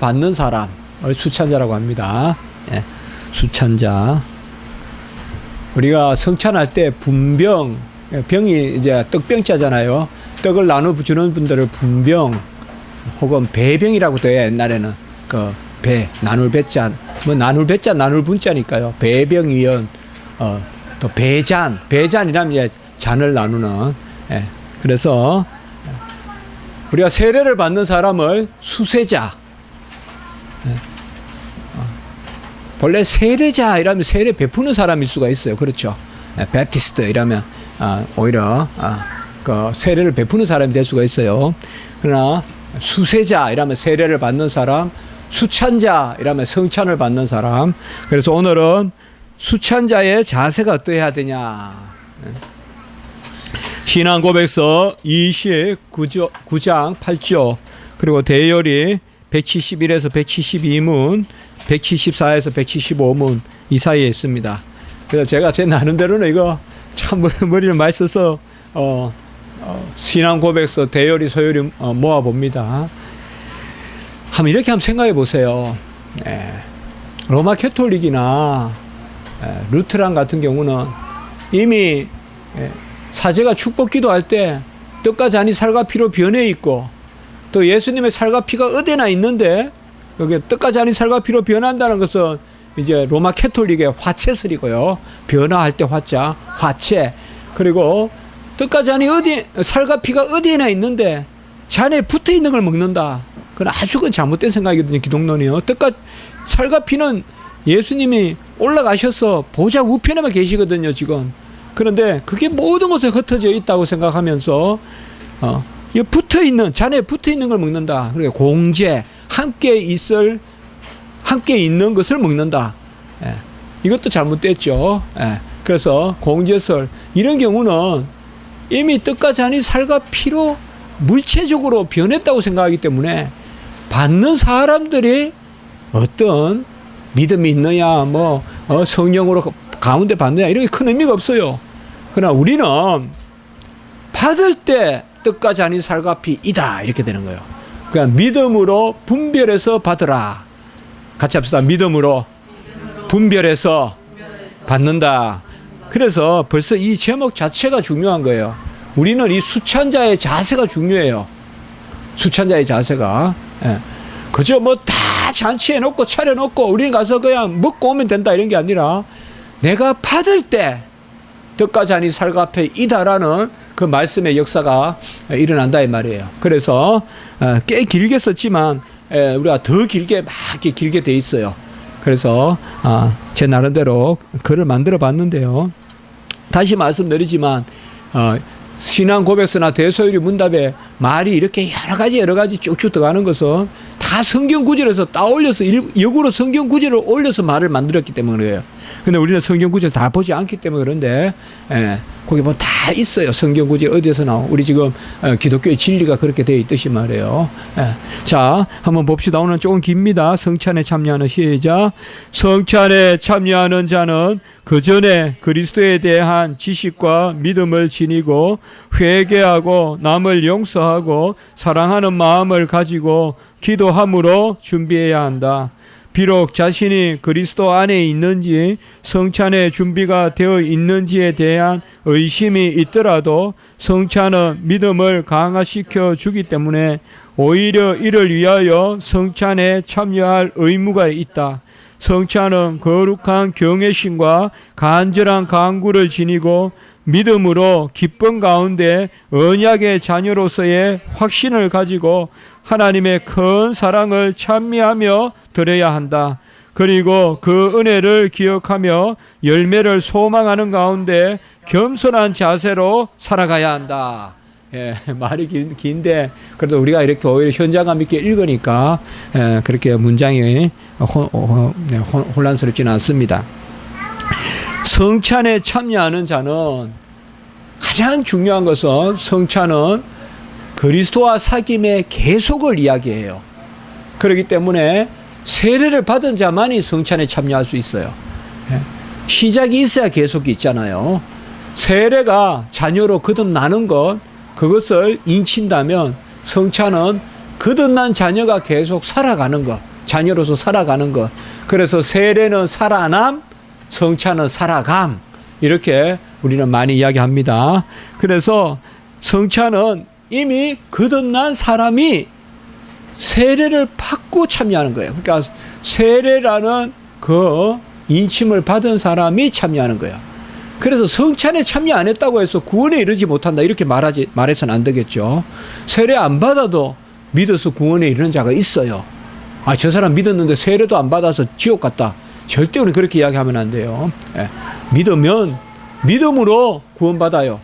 받는 사람을 수찬자라고 합니다. 예, 수찬자. 우리가 성찬할 때 분병, 병이 이제 떡병자잖아요. 떡을 나눠주는 분들을 분병 혹은 배병이라고도 해요. 옛날에는 그 배, 나눌 배자, 뭐 나눌 배자, 나눌 분자니까요. 배병위원, 또 배잔, 배잔이라면 이제 잔을 나누는. 예. 그래서 우리가 세례를 받는 사람을 수세자. 예. 본래 세례자 이라면 세례 베푸는 사람일 수가 있어요. 그렇죠. 예. 베프티스트 이라면 오히려 그 세례를 베푸는 사람이 될 수가 있어요. 그러나 수세자 이라면 세례를 받는 사람, 수찬자 이라면 성찬을 받는 사람. 그래서 오늘은 수찬자의 자세가 어떠해야 되냐. 신앙고백서 29장 8조 그리고 대열이 171에서 172문 174에서 175문 이 사이에 있습니다. 그래서 제가 제 나름대로는 이거 참 머리를 많이 써서 신앙고백서 대열이 소열이 모아봅니다. 이렇게 한번 생각해 보세요. 로마 캐톨릭이나 루트란 같은 경우는 이미 사제가 축복 기도할 때 떡과 잔이 살과 피로 변해 있고 또 예수님의 살과 피가 어디나 있는데 여기 떡과 잔이 살과 피로 변한다는 것은 이제 로마 캐톨릭의 화채설이고요. 변화할 때 화자, 화채. 그리고 떡과 잔이 살과 피가 어디에나 있는데 잔에 붙어 있는 걸 먹는다. 그건 아주 잘못된 생각이거든요. 기독론이요. 떡과 살과 피는 예수님이 올라가셔서 보좌 우편에만 계시거든요. 지금. 그런데 그게 모든 것에 흩어져 있다고 생각하면서 붙어 있는 잔에 붙어 있는 걸 먹는다. 그러니까 공제 함께 있는 것을 먹는다. 이것도 잘못됐죠. 그래서 공제설 이런 경우는 이미 떡과 잔이 살과 피로 물체적으로 변했다고 생각하기 때문에 받는 사람들이 어떤 믿음이 있느냐, 성령으로 가운데 받느냐, 이런 게 큰 의미가 없어요. 그러나 우리는 받을 때 떡과 잔이 살과 피이다. 이렇게 되는 거예요. 그러니까 믿음으로 분별해서 받으라. 같이 합시다. 믿음으로 분별해서 받는다. 그래서 벌써 이 제목 자체가 중요한 거예요. 우리는 이 수찬자의 자세가 중요해요. 수찬자의 자세가. 그저 다 잔치해놓고 차려놓고 우리는 가서 그냥 먹고 오면 된다 이런 게 아니라 내가 받을 때 떡과 잔이 살과 피이다라는 그 말씀의 역사가 일어난다 이 말이에요. 그래서 꽤 길게 썼지만 우리가 더 길게 막 길게 돼 있어요. 그래서 제 나름대로 글을 만들어 봤는데요. 다시 말씀드리지만 신앙 고백서나 대소요리 문답에 말이 이렇게 여러 가지 쭉쭉 들어가는 것은 다 성경 구절에서 따올려서 역으로 성경 구절을 올려서 말을 만들었기 때문에 그래요. 근데 우리는 성경 구절 다 보지 않기 때문에 그런데 거기 보면 다 있어요. 성경 구절 어디에서 나오. 우리 지금 기독교의 진리가 그렇게 되어 있듯이 말이에요. 자, 한번 봅시다. 오늘 조금 깁니다. 성찬에 참여하는 시작. 성찬에 참여하는 자는 그 전에 그리스도에 대한 지식과 믿음을 지니고 회개하고 남을 용서하고 사랑하는 마음을 가지고 기도함으로 준비해야 한다. 비록 자신이 그리스도 안에 있는지 성찬의 준비가 되어 있는지에 대한 의심이 있더라도 성찬은 믿음을 강화시켜 주기 때문에 오히려 이를 위하여 성찬에 참여할 의무가 있다. 성찬은 거룩한 경외심과 간절한 간구를 지니고 믿음으로 기쁨 가운데 언약의 자녀로서의 확신을 가지고 하나님의 큰 사랑을 찬미하며 드려야 한다. 그리고 그 은혜를 기억하며 열매를 소망하는 가운데 겸손한 자세로 살아가야 한다. 말이 긴데 그래도 우리가 이렇게 오히려 현장감 있게 읽으니까 그렇게 문장이 혼란스럽지는 않습니다. 성찬에 참여하는 자는 가장 중요한 것은 성찬은 그리스도와 사귐의 계속을 이야기해요. 그렇기 때문에 세례를 받은 자만이 성찬에 참여할 수 있어요. 시작이 있어야 계속이 있잖아요. 세례가 자녀로 거듭나는 것, 그것을 인친다면 성찬은 거듭난 자녀가 계속 살아가는 것, 자녀로서 살아가는 것. 그래서 세례는 살아남, 성찬은 살아감. 이렇게 우리는 많이 이야기합니다. 그래서 성찬은 이미 거듭난 사람이 세례를 받고 참여하는 거예요. 그러니까 세례라는 그 인침을 받은 사람이 참여하는 거예요. 그래서 성찬에 참여 안 했다고 해서 구원에 이르지 못한다 이렇게 말해서는 안 되겠죠. 세례 안 받아도 믿어서 구원에 이르는 자가 있어요. 아, 저 사람 믿었는데 세례도 안 받아서 지옥 갔다. 절대 우리 그렇게 이야기하면 안 돼요. 예. 믿으면 믿음으로 구원받아요.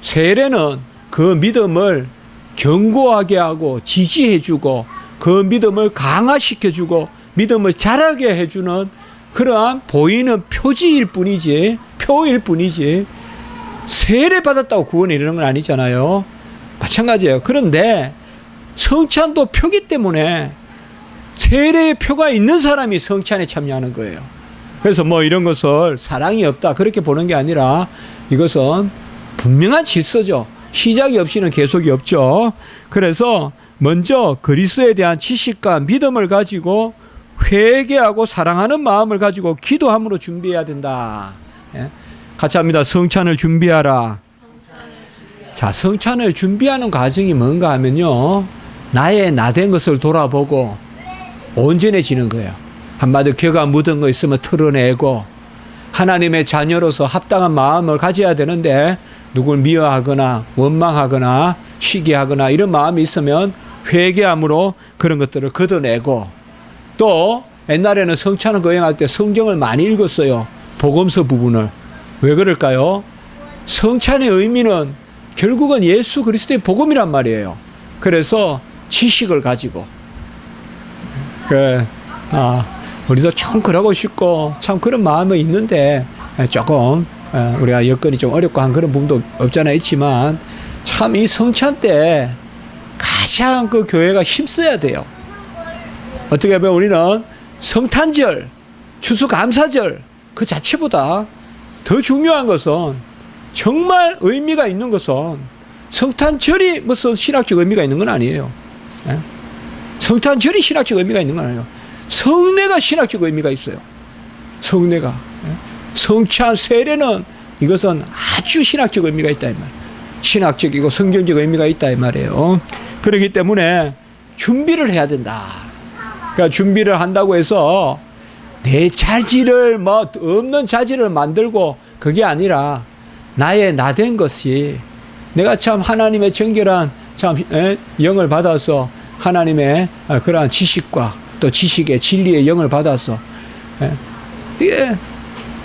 세례는 그 믿음을 견고하게 하고 지지해주고 그 믿음을 강화시켜주고 믿음을 자라게 해주는 그러한 보이는 표지일 뿐이지, 표일 뿐이지, 세례 받았다고 구원에 이르는 건 아니잖아요. 마찬가지예요. 그런데 성찬도 표기 때문에 세례의 표가 있는 사람이 성찬에 참여하는 거예요. 그래서 뭐 이런 것을 사랑이 없다 그렇게 보는 게 아니라 이것은 분명한 질서죠. 시작이 없이는 계속이 없죠. 그래서 먼저 그리스도에 대한 지식과 믿음을 가지고 회개하고 사랑하는 마음을 가지고 기도함으로 준비해야 된다. 예? 같이 합니다. 성찬을 준비하라. 자, 성찬을 준비하는 과정이 뭔가 하면요, 나의 나된 것을 돌아보고 온전해지는 거예요. 한마디로 겨가 묻은 거 있으면 털어내고 하나님의 자녀로서 합당한 마음을 가져야 되는데 누굴 미워하거나 원망하거나 시기하거나 이런 마음이 있으면 회개함으로 그런 것들을 걷어내고, 또 옛날에는 성찬을 거행할 때 성경을 많이 읽었어요. 복음서 부분을. 왜 그럴까요? 성찬의 의미는 결국은 예수 그리스도의 복음이란 말이에요. 그래서 지식을 가지고 우리도 참 그러고 싶고 참 그런 마음이 있는데 조금 우리가 여건이 좀 어렵고 한 그런 부분도 없잖아 있지만 참 이 성찬 때 가장 그 교회가 힘써야 돼요. 어떻게 보면 우리는 성탄절, 추수감사절 그 자체보다 더 중요한 것은, 정말 의미가 있는 것은 성탄절이 무슨 신학적 의미가 있는 건 아니에요. 성탄절이 신학적 의미가 있는 건 아니에요. 성례가 신학적 의미가 있어요. 성례가. 성찬, 세례는 이것은 아주 신학적 의미가 있다 이 말이에요. 신학적이고 성경적 의미가 있다 이 말이에요. 그렇기 때문에 준비를 해야 된다. 그러니까 준비를 한다고 해서 내 자질을 뭐 없는 자질을 만들고 그게 아니라 나의 나된 것이, 내가 참 하나님의 정결한 참 영을 받아서 하나님의 그러한 지식과 또 지식의 진리의 영을 받아서 이게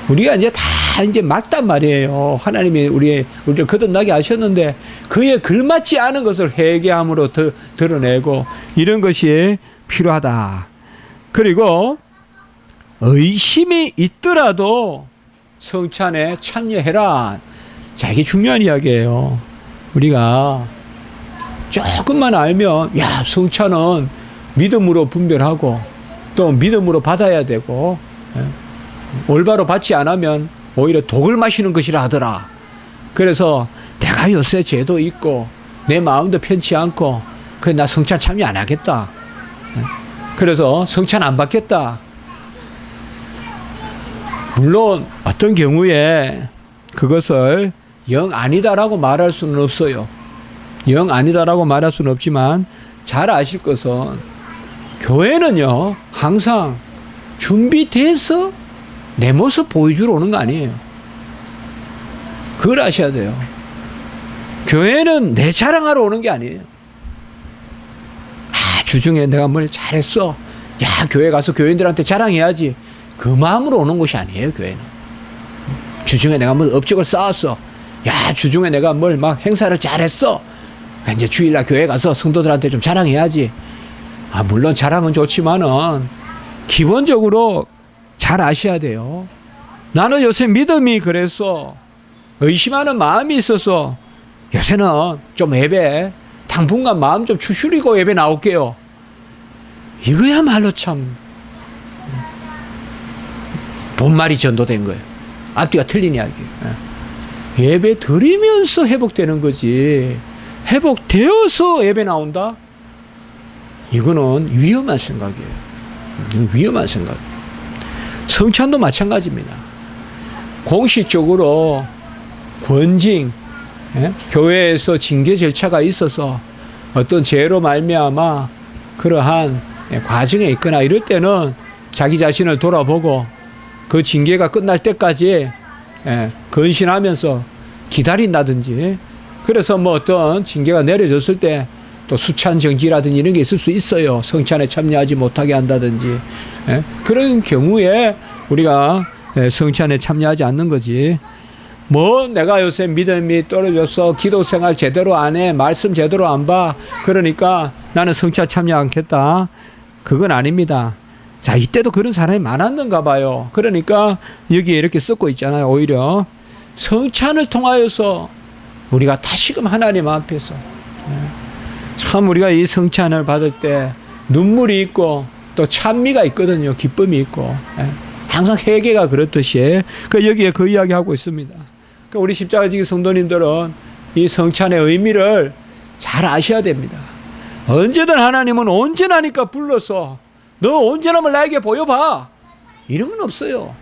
우리가 이제 다 이제 맞단 말이에요. 하나님이 우리를 거듭나게 하셨는데 그에 걸맞지 않은 것을 회개함으로 드러내고 이런 것이 필요하다. 그리고 의심이 있더라도 성찬에 참여해라. 자, 이게 중요한 이야기예요. 우리가 조금만 알면, 야, 성찬은 믿음으로 분별하고 또 믿음으로 받아야 되고, 올바로 받지 않으면 오히려 독을 마시는 것이라 하더라. 그래서 내가 요새 죄도 있고 내 마음도 편치 않고 그래 나 성찬 참여 안 하겠다. 그래서 성찬 안 받겠다. 물론 어떤 경우에 그것을 영 아니다라고 말할 수는 없어요. 영 아니다라고 말할 수는 없지만 잘 아실 것은 교회는요 항상 준비돼서 내 모습 보여주러 오는 거 아니에요. 그걸 아셔야 돼요. 교회는 내 자랑하러 오는 게 아니에요. 주중에 내가 뭘 잘했어. 야, 교회 가서 교인들한테 자랑해야지. 그 마음으로 오는 것이 아니에요, 교회는. 주중에 내가 뭘 업적을 쌓았어. 야, 주중에 내가 뭘 막 행사를 잘했어. 이제 주일날 교회 가서 성도들한테 좀 자랑해야지. 물론 자랑은 좋지만은 기본적으로 잘 아셔야 돼요. 나는 요새 믿음이 그래서 의심하는 마음이 있어서 요새는 좀 예배 당분간 마음 좀 추스리고 예배 나올게요. 이거야말로 참 본말이 전도된 거예요. 앞뒤가 틀린 이야기예요. 예배 드리면서 회복되는 거지 회복되어서 예배 나온다? 이거는 위험한 생각이에요. 위험한 생각. 성찬도 마찬가지입니다. 공식적으로 권징, 교회에서 징계 절차가 있어서 어떤 죄로 말미암아 그러한 과정에 있거나 이럴 때는 자기 자신을 돌아보고 그 징계가 끝날 때까지 근신하면서 기다린다든지, 그래서 뭐 어떤 징계가 내려졌을 때 또 수찬 정지라든지 이런 게 있을 수 있어요. 성찬에 참여하지 못하게 한다든지. 그런 경우에 우리가 성찬에 참여하지 않는 거지. 뭐 내가 요새 믿음이 떨어져서 기도 생활 제대로 안 해, 말씀 제대로 안 봐, 그러니까 나는 성찬 참여 않겠다. 그건 아닙니다. 자, 이때도 그런 사람이 많았는가 봐요. 그러니까 여기에 이렇게 쓰고 있잖아요. 오히려 성찬을 통하여서 우리가 다시금 하나님 앞에서 참 우리가 이 성찬을 받을 때 눈물이 있고 또 찬미가 있거든요. 기쁨이 있고. 항상 회개가 그렇듯이 여기에 그 이야기하고 있습니다. 우리 십자가지기 성도님들은 이 성찬의 의미를 잘 아셔야 됩니다. 언제든 하나님은 언제나니까 불러서 너 언제나면 나에게 보여봐. 이런 건 없어요.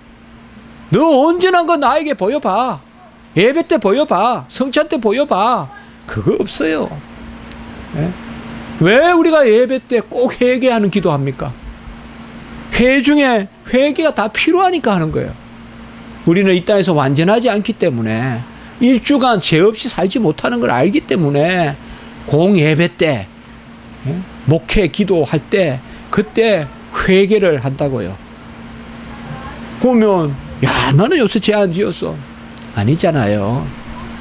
너 언제난 거 나에게 보여봐. 예배 때 보여봐. 성찬 때 보여봐. 그거 없어요. 왜 우리가 예배 때 꼭 회개하는 기도합니까? 회 중에 회개가 다 필요하니까 하는 거예요. 우리는 이 땅에서 완전하지 않기 때문에 일주간 죄 없이 살지 못하는 걸 알기 때문에 공예배 때, 목회 기도할 때 그때 회개를 한다고요. 그러면 야, 나는 요새 죄 안 지었어. 아니잖아요.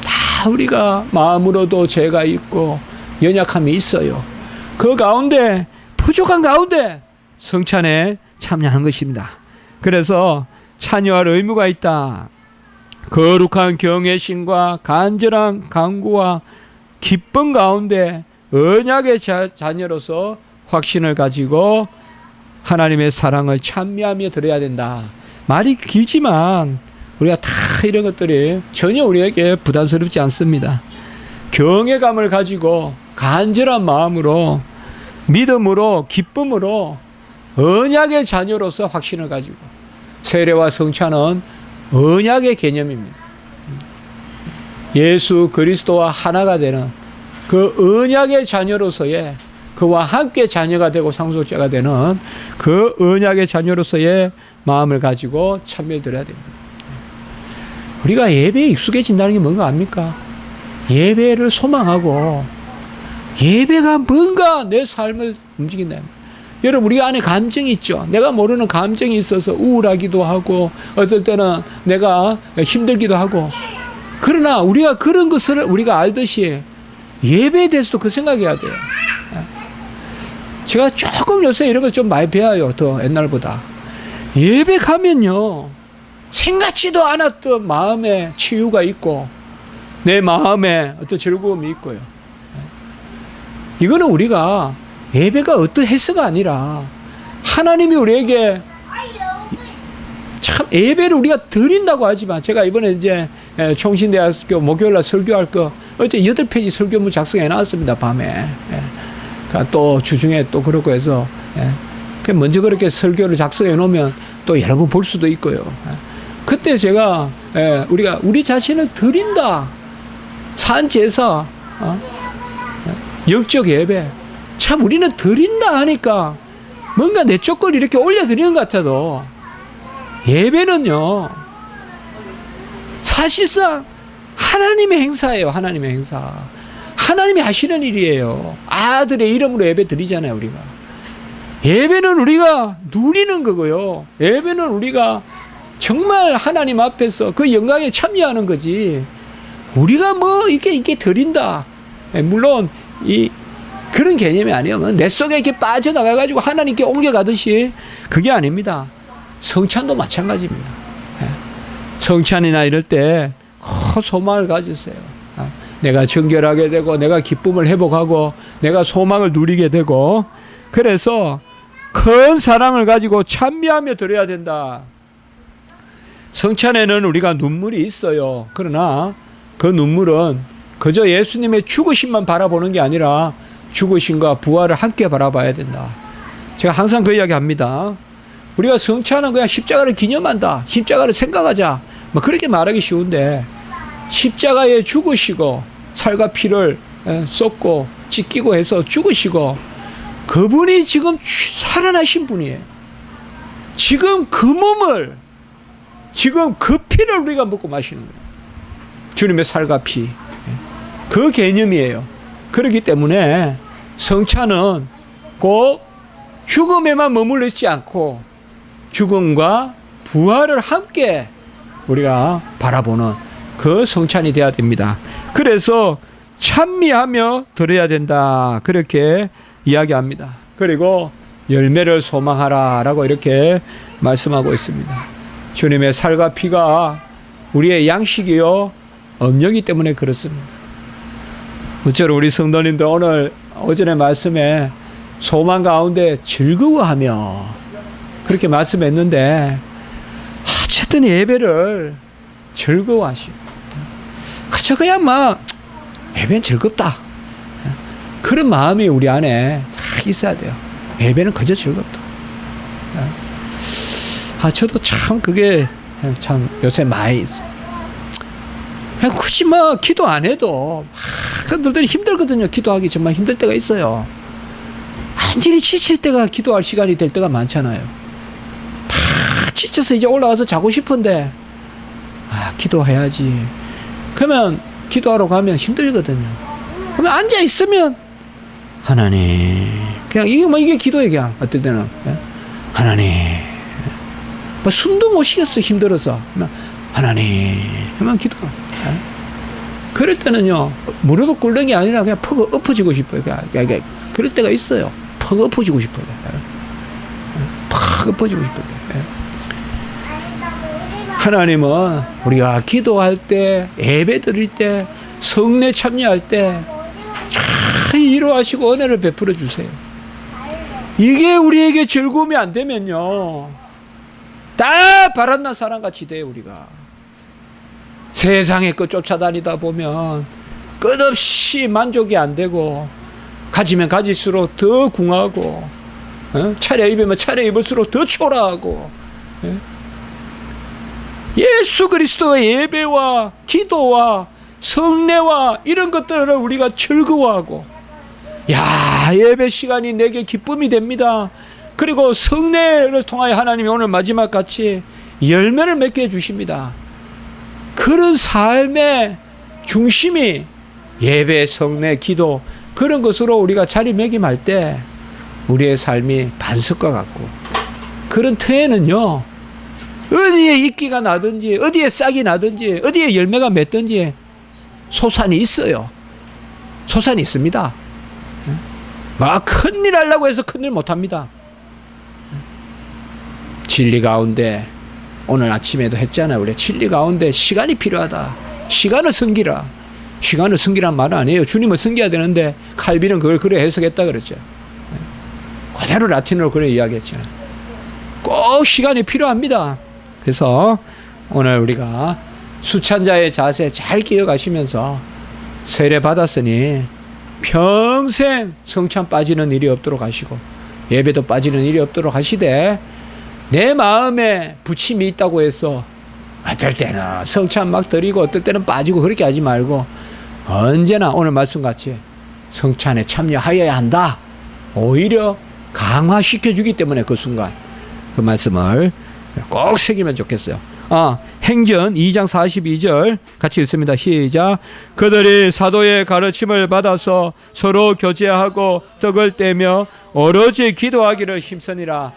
다 우리가 마음으로도 죄가 있고 연약함이 있어요. 그 가운데 부족한 가운데 성찬에 참여하는 것입니다. 그래서 참여할 의무가 있다. 거룩한 경외심과 간절한 간구와 기쁨 가운데 언약의 자녀로서 확신을 가지고 하나님의 사랑을 찬미하며 드려야 된다. 말이 길지만 우리가 다 이런 것들이 전혀 우리에게 부담스럽지 않습니다. 경외감을 가지고 간절한 마음으로 믿음으로 기쁨으로 언약의 자녀로서 확신을 가지고, 세례와 성찬은 언약의 개념입니다. 예수 그리스도와 하나가 되는 그 언약의 자녀로서의, 그와 함께 자녀가 되고 상속자가 되는 그 언약의 자녀로서의 마음을 가지고 참여를 드려야 됩니다. 우리가 예배에 익숙해진다는 게 뭔가 압니까? 예배를 소망하고 예배가 뭔가 내 삶을 움직인다. 여러분, 우리 안에 감정이 있죠. 내가 모르는 감정이 있어서 우울하기도 하고 어떨 때는 내가 힘들기도 하고, 그러나 우리가 그런 것을 우리가 알듯이 예배에 대해서도 그 생각해야 돼요. 제가 조금 요새 이런 걸 좀 많이 배워요. 더 옛날보다. 예배 가면요, 생각지도 않았던 마음의 치유가 있고 내 마음에 어떤 즐거움이 있고요. 이거는 우리가 예배가 어떠해서가 아니라 하나님이 우리에게 참 예배를 우리가 드린다고 하지만, 제가 이번에 이제 총신대학교 목요일날 설교할 거 어제 8페이지 설교문 작성해 놨습니다. 밤에. 또 주중에 또 그렇고 해서 먼저 그렇게 설교를 작성해 놓으면 또 여러 번 볼 수도 있고요. 그때 제가 우리가 우리 자신을 드린다. 산제사, 영적 예배. 참 우리는 드린다 하니까 뭔가 내 쪽걸 이렇게 올려드리는 것 같아도, 예배는요 사실상 하나님의 행사예요. 하나님의 행사. 하나님이 하시는 일이에요. 아들의 이름으로 예배 드리잖아요. 우리가 예배는 우리가 누리는 거고요. 예배는 우리가 정말 하나님 앞에서 그 영광에 참여하는 거지, 우리가 뭐 이렇게 드린다, 물론 그런 개념이 아니에요. 내 속에 이렇게 빠져나가가지고 하나님께 옮겨가듯이, 그게 아닙니다. 성찬도 마찬가지입니다. 성찬이나 이럴 때 소망을 가지세요. 내가 정결하게 되고 내가 기쁨을 회복하고 내가 소망을 누리게 되고, 그래서 큰 사랑을 가지고 찬미하며 드려야 된다. 성찬에는 우리가 눈물이 있어요. 그러나 그 눈물은 그저 예수님의 죽으심만 바라보는 게 아니라 죽으심과 부활을 함께 바라봐야 된다. 제가 항상 그 이야기 합니다. 우리가 성찬은 그냥 십자가를 기념한다. 십자가를 생각하자. 뭐 그렇게 말하기 쉬운데 십자가에 죽으시고 살과 피를 쏟고 찢기고 해서 죽으시고 그분이 지금 살아나신 분이에요. 지금 그 몸을 지금 그 피를 우리가 먹고 마시는 거예요. 주님의 살과 피. 그 개념이에요. 그렇기 때문에 성찬은 꼭 죽음에만 머물러 있지 않고 죽음과 부활을 함께 우리가 바라보는 그 성찬이 되어야 됩니다. 그래서 찬미하며 드려야 된다. 그렇게 이야기합니다. 그리고 열매를 소망하라 라고 이렇게 말씀하고 있습니다. 주님의 살과 피가 우리의 양식이요 음료이기 때문에 그렇습니다. 어쩌로 우리 성도님들 오늘 오전에 말씀에 소망 가운데 즐거워하며 그렇게 말씀했는데 어쨌든 예배를 즐거워하시고 그저 그냥 막 예배는 즐겁다 그런 마음이 우리 안에 다 있어야 돼요. 예배는 그저 즐겁다. 저도 참 그게 참 요새 많이 있어요. 그냥 굳이 뭐 기도 안 해도 그들은 힘들거든요. 기도하기 정말 힘들 때가 있어요. 완전히 지칠 때가 기도할 시간이 될 때가 많잖아요. 다 지쳐서 이제 올라가서 자고 싶은데 기도해야지. 그러면 기도하러 가면 힘들거든요. 그러면 앉아 있으면 하나님 그냥 이게 기도예요. 그냥 어떨 때는 하나님 뭐 숨도 못 쉬겠어 힘들어서 하나님 하면 기도. 그럴 때는요 무릎을 꿇는 게 아니라 그냥 퍽 엎어지고 싶어요. 그냥 그럴 때가 있어요. 퍽 엎어지고 싶어요. 퍽 엎어지고 싶어요. 하나님은 우리가 기도할 때 예배 드릴 때 성례 참여할 때 잘 이루하시고 은혜를 베풀어 주세요. 이게 우리에게 즐거움이 안 되면요 다 바람난 사람같이 돼요. 우리가 세상의 것 쫓아다니다 보면 끝없이 만족이 안 되고 가지면 가질수록 더 궁하고 차려 입으면 차려 입을수록 더 초라하고 예수 그리스도의 예배와 기도와 성례와 이런 것들을 우리가 즐거워하고 예배 시간이 내게 기쁨이 됩니다. 그리고 성례를 통하여 하나님이 오늘 마지막 같이 열매를 맺게 해주십니다. 그런 삶의 중심이 예배, 성례, 기도 그런 것으로 우리가 자리매김할 때 우리의 삶이 반석과 같고 그런 터에는요 어디에 이끼가 나든지 어디에 싹이 나든지 어디에 열매가 맺든지 소산이 있어요. 소산이 있습니다. 막 큰일 하려고 해서 큰일 못합니다. 진리 가운데 오늘 아침에도 했잖아요. 우리 진리 가운데 시간이 필요하다. 시간을 섬기라. 시간을 섬기란 말은 아니에요. 주님을 섬겨야 되는데 칼빈은 그걸 그래 해석했다 그랬죠. 그대로 라틴어로 그래 이야기했죠. 꼭 시간이 필요합니다. 그래서 오늘 우리가 수찬자의 자세 잘 기억하시면서 세례 받았으니 평생 성찬 빠지는 일이 없도록 하시고 예배도 빠지는 일이 없도록 하시되 내 마음에 부침이 있다고 해서 어떨 때는 성찬 막 드리고 어떨 때는 빠지고 그렇게 하지 말고 언제나 오늘 말씀같이 성찬에 참여하여야 한다. 오히려 강화시켜 주기 때문에 그 순간 그 말씀을 꼭 새기면 좋겠어요. 행전 2장 42절 같이 읽습니다. 시작. 그들이 사도의 가르침을 받아서 서로 교제하고 떡을 떼며 오로지 기도하기를 힘쓰니라.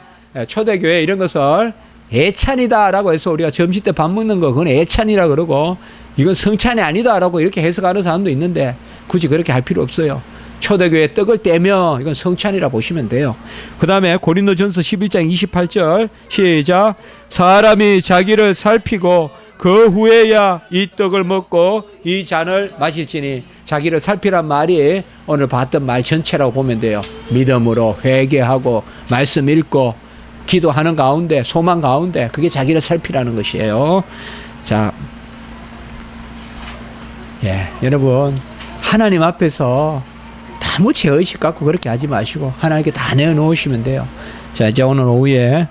초대교회 이런 것을 애찬이다라고 해서 우리가 점심 때 밥 먹는 거 그건 애찬이라 그러고 이건 성찬이 아니다라고 이렇게 해석하는 사람도 있는데 굳이 그렇게 할 필요 없어요. 초대교회 떡을 떼며 이건 성찬이라 보시면 돼요. 그 다음에 고린도전서 11장 28절 시작. 사람이 자기를 살피고 그 후에야 이 떡을 먹고 이 잔을 마실지니 자기를 살피란 말이 오늘 봤던 말 전체라고 보면 돼요. 믿음으로 회개하고 말씀 읽고 기도하는 가운데 소망 가운데 그게 자기를 살피라는 것이에요. 자, 여러분 하나님 앞에서 아무 죄의식 갖고 그렇게 하지 마시고 하나님께 다 내어놓으시면 돼요. 자, 이제 오늘 오후에